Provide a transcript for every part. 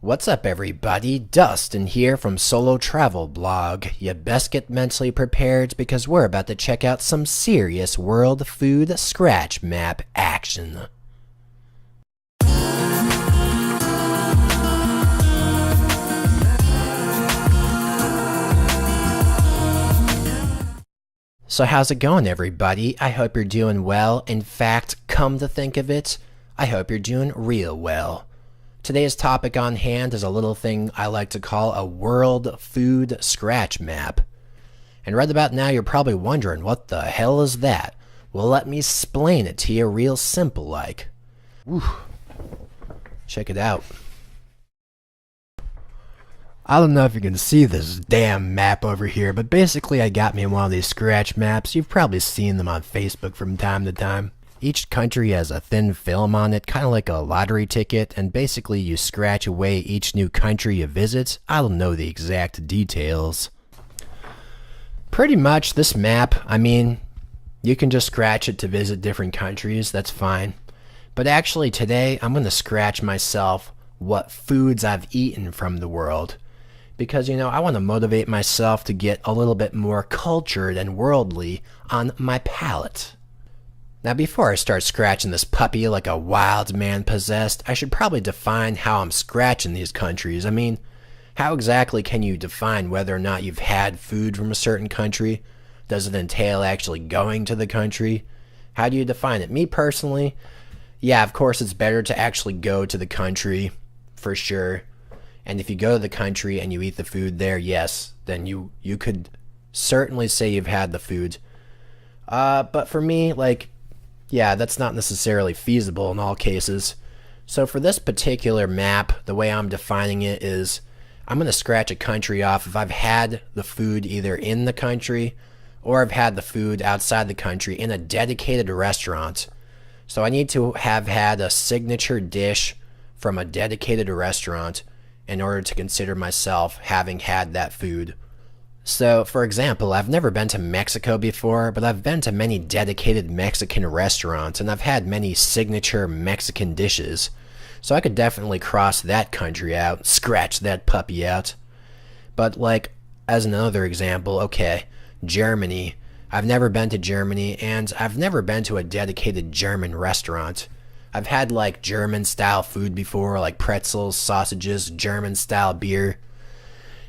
What's up everybody, Dustin here from Solo Travel Blog. You best get mentally prepared because we're about to check out some serious world food scratch map action. So how's it going everybody? I hope you're doing well. In fact, come to think of it, I hope you're doing real well. Today's topic on hand is a little thing I like to call a world food scratch map. And right about now you're probably wondering, what the hell is that? Well, let me explain it to you real simple like. Whew. Check it out. I don't know if you can see this damn map over here, but basically I got me one of these scratch maps. You've probably seen them on Facebook from time to time. Each country has a thin film on it, kind of like a lottery ticket, and basically you scratch away each new country you visit. I don't know the exact details. Pretty much this map, I mean, you can just scratch it to visit different countries, that's fine. But actually today, I'm going to scratch myself what foods I've eaten from the world. Because, you know, I want to motivate myself to get a little bit more cultured and worldly on my palate. Now before I start scratching this puppy like a wild man possessed, I should probably define how I'm scratching these countries. I mean, how exactly can you define whether or not you've had food from a certain country? Does it entail actually going to the country? How do you define it? Me personally, yeah, of course it's better to actually go to the country, for sure. And if you go to the country and you eat the food there, yes, then you could certainly say you've had the food. But for me, like, yeah, that's not necessarily feasible in all cases. So for this particular map, the way I'm defining it is I'm going to scratch a country off if I've had the food either in the country or I've had the food outside the country in a dedicated restaurant. So I need to have had a signature dish from a dedicated restaurant in order to consider myself having had that food. So, for example, I've never been to Mexico before, but I've been to many dedicated Mexican restaurants, and I've had many signature Mexican dishes. So I could definitely cross that country out, scratch that puppy out. But, like, as another example, okay, Germany. I've never been to Germany, and I've never been to a dedicated German restaurant. I've had, like, German-style food before, like pretzels, sausages, German-style beer.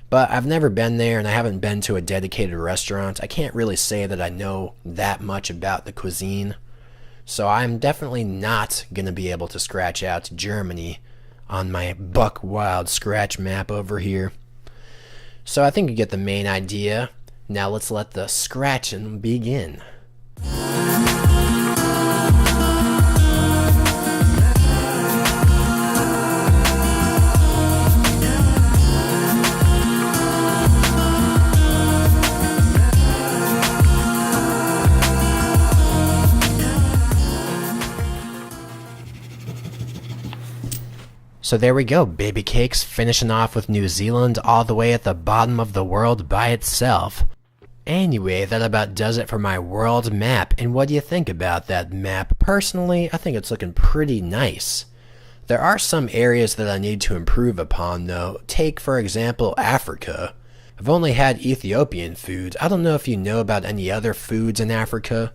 But I've never been there and I haven't been to a dedicated restaurant. I can't really say that I know that much about the cuisine. So I'm definitely not going to be able to scratch out Germany on my buckwild scratch map over here. So I think you get the main idea. Now let's let the scratching begin. So there we go, baby cakes, finishing off with New Zealand all the way at the bottom of the world by itself. Anyway, that about does it for my world map, and what do you think about that map? Personally, I think it's looking pretty nice. There are some areas that I need to improve upon though. Take, for example, Africa. I've only had Ethiopian food. I don't know if you know about any other foods in Africa.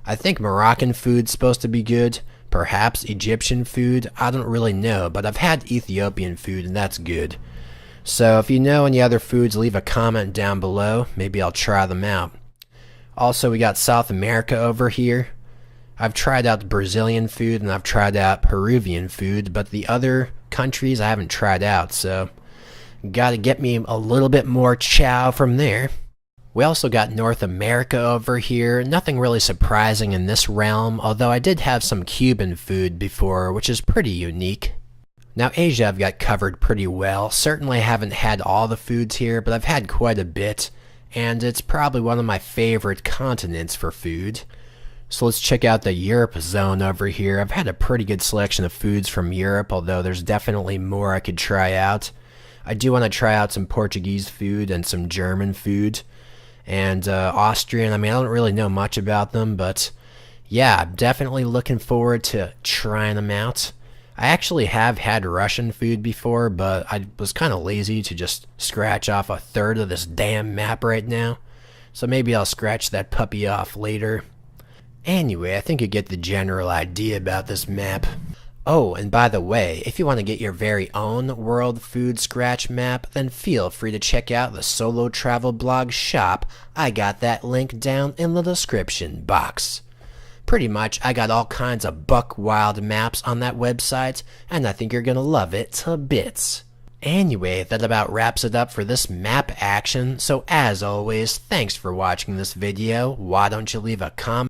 I think Moroccan food's supposed to be good. Perhaps Egyptian food, I don't really know, but I've had Ethiopian food and that's good. So if you know any other foods, leave a comment down below. Maybe I'll try them out. Also, we got South America over here. I've tried out Brazilian food and I've tried out Peruvian food, but the other countries I haven't tried out, so gotta get me a little bit more chow from there. We also got North America over here. Nothing really surprising in this realm, although I did have some Cuban food before, which is pretty unique. Now Asia I've got covered pretty well. Certainly haven't had all the foods here, but I've had quite a bit, and it's probably one of my favorite continents for food. So let's check out the Europe zone over here. I've had a pretty good selection of foods from Europe, although there's definitely more I could try out. I do want to try out some Portuguese food and some German food. And Austrian, I mean, I don't really know much about them, but yeah, I'm definitely looking forward to trying them out. I actually have had Russian food before, but I was kind of lazy to just scratch off a third of this damn map right now. So maybe I'll scratch that puppy off later. Anyway, I think you get the general idea about this map. Oh, and by the way, if you want to get your very own World Food Scratch map, then feel free to check out the Solo Travel Blog shop. I got that link down in the description box. Pretty much, I got all kinds of buckwild maps on that website, and I think you're gonna love it to bits. Anyway, that about wraps it up for this map action, so as always, thanks for watching this video. Why don't you leave a comment